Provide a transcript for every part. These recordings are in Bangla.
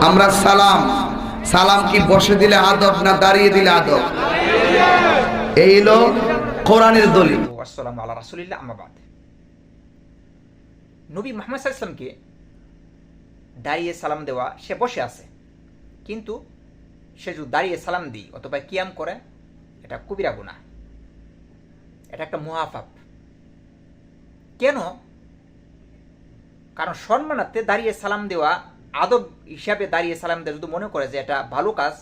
আমরা সালাম, সালাম কি বসে দিলে আদব না দাঁড়িয়ে দিলে আদব? এই হলো কোরআনের দলিল। আসসালামু আলা রাসূলিল্লাহ, আম্মা বাদ। নবী মুহাম্মদ সাল্লাল্লাহু আলাইহি ওয়াসাল্লামকে দাঁড়িয়ে সালাম দেওয়া, সে বসে আছে, কিন্তু সে যদি দাঁড়িয়ে সালাম দিই অথবা কিয়াম করে, এটা কবিরা গুনাহ, এটা একটা মুহাফাপ। কেন? কারণ সম্মানার্থে দাঁড়িয়ে সালাম দেওয়া, আদব হিসাবে দাঁড়িয়ে সালাম দেওয়া যদি মনে করে যে এটা ভালো কাজ,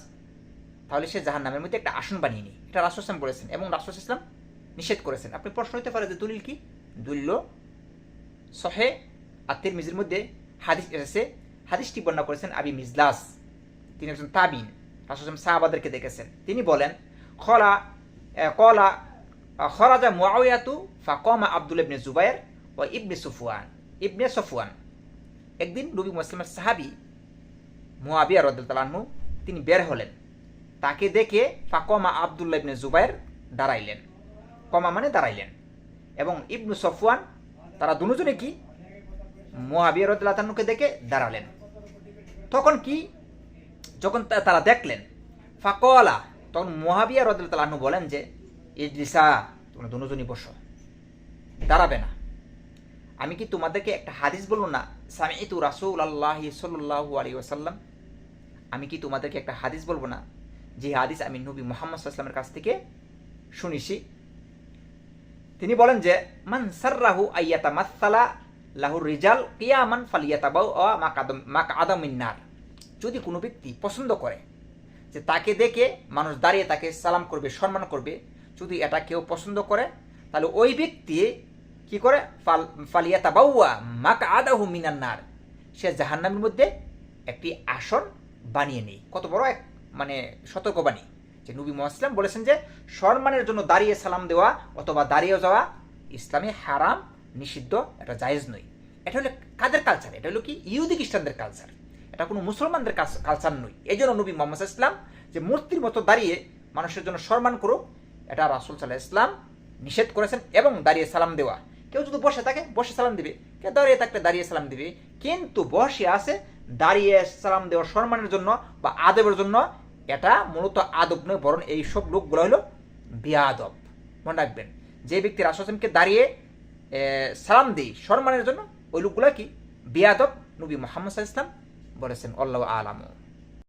তাহলে সে জাহান্নামের মধ্যে একটা আসন বানিয়ে নিই। এটা রাসূল সাল্লাল্লাহু আলাইহি ওয়াসাল্লাম বলেছেন এবং রাসূল সাল্লাল্লাহু আলাইহি ওয়াসাল্লাম নিষেধ করেছেন। আপনি প্রশ্ন হতে পারে যে দলিল কি? দলিল সহিহ আত-তিরমিজির মধ্যে হাদিস এসেছে। হাদিসটি বর্ণনা করেছেন আবি মিজলাস, তিনি একজন তাবিন, রাসূল সাল্লাল্লাহু আলাইহি ওয়াসাল্লাম সাহাবাদেরকে দেখেছেন। তিনি বলেন, খরাজা মুআওয়ায়াতু ফাকামা আব্দুল্লাহ ইবনে জুবাইর ওয়া ইবনে সফওয়ান। একদিন নবী মুহাম্মদের সাহাবী মুআবিয়া রাদিয়াল্লাহু আনহু তিনি বের হলেন, তাকে দেখে ফাকামা আব্দুল্লাহ ইবনে জুবাইর দাঁড়াইলেন, কমা মানে দাঁড়াইলেন, এবং ইবনু সফওয়ান, তারা দুজনে কি মুআবিয়া রাদিয়াল্লাহু আনহুকে দেখে দাঁড়ালেন। তখন কি, যখন তারা দেখলেন, ফাকালা, তখন মুআবিয়া রাদিয়াল্লাহু আনহু বলেন যে ইজলিসা, তোমরা দুজনই বসো, দাঁড়াবে না। আমি কি তোমাদেরকে একটা হাদিস বলবো না? সামি'তু রাসূলুল্লাহি সাল্লাল্লাহু আলাইহি ওয়াসাল্লাম, আমি কি তোমাদেরকে একটা হাদিস বলবো না যে হাদিস আমি নবী মুহাম্মদ সাল্লাল্লাহু আলাইহি ওয়াসাল্লামের কাছ থেকে শুনেছি? তিনি বলেন যে মান সাররাহু আইয়াতামাসসালা লাহু রিজাল কিয়ামান ফালিয়াতাবাউ মাকআদা মিন নার। যদি কোনো ব্যক্তি পছন্দ করে যে তাকে দেখে মানুষ দাঁড়িয়ে তাকে সালাম করবে, সম্মান করবে, যদি এটা কেউ পছন্দ করে, তাহলে ওই ব্যক্তি কি করে? ফালিয়াতাবাউয়া মাকআদাহু মিনান নার, সে জাহান্নামের মধ্যে একটি আসন বানিয়ে নেই। কত বড় এক মানে সতর্কবাণী যে নবী মুহাম্মদ সাল্লাল্লাহু আলাইহি ওয়াসাল্লাম বলেছেন যে সম্মানের জন্য দাঁড়িয়ে সালাম দেওয়া অথবা দাঁড়িয়ে যাওয়া ইসলামে হারাম, নিষিদ্ধ, এটা জায়েজ নয়। এটা হলো কাদের কালচার? এটা হলো কি ইহুদি খ্রিস্টানদের কালচার, এটা কোনো মুসলমানদের কালচার নয়। এই জন্য নবী মুহাম্মদ সাল্লাল্লাহু আলাইহি ওয়াসাল্লাম যে মূর্তির মতো দাঁড়িয়ে মানুষের জন্য সম্মান করুক, এটা রাসূল সাল্লাল্লাহু আলাইহি ওয়াসাল্লাম নিষেধ করেছেন। এবং দাঁড়িয়ে সালাম দেওয়া, কেউ যদি বসে থাকে বসে সালাম দিবে, কেউ দাঁড়িয়ে থাকলে দাঁড়িয়ে সালাম দিবে, কিন্তু বসে আছে দাঁড়িয়ে সালাম দেওয়া সম্মানের জন্য বা আদবের জন্য, এটা মূলত আদব নয়, বরং এই সব লোকগুলো হলো বেয়াদব। মনে রাখবেন, যে ব্যক্তি রাসূল সাল্লাল্লাহু আলাইহি ওয়াসাল্লামকে দাঁড়িয়ে সালাম দেয় সম্মানের জন্য, ওই লোকগুলো কি বেয়াদব, নবী মুহাম্মদ সাল্লাল্লাহু আলাইহি ওয়াসাল্লাম বলেছেন। আল্লাহু আ'লাম।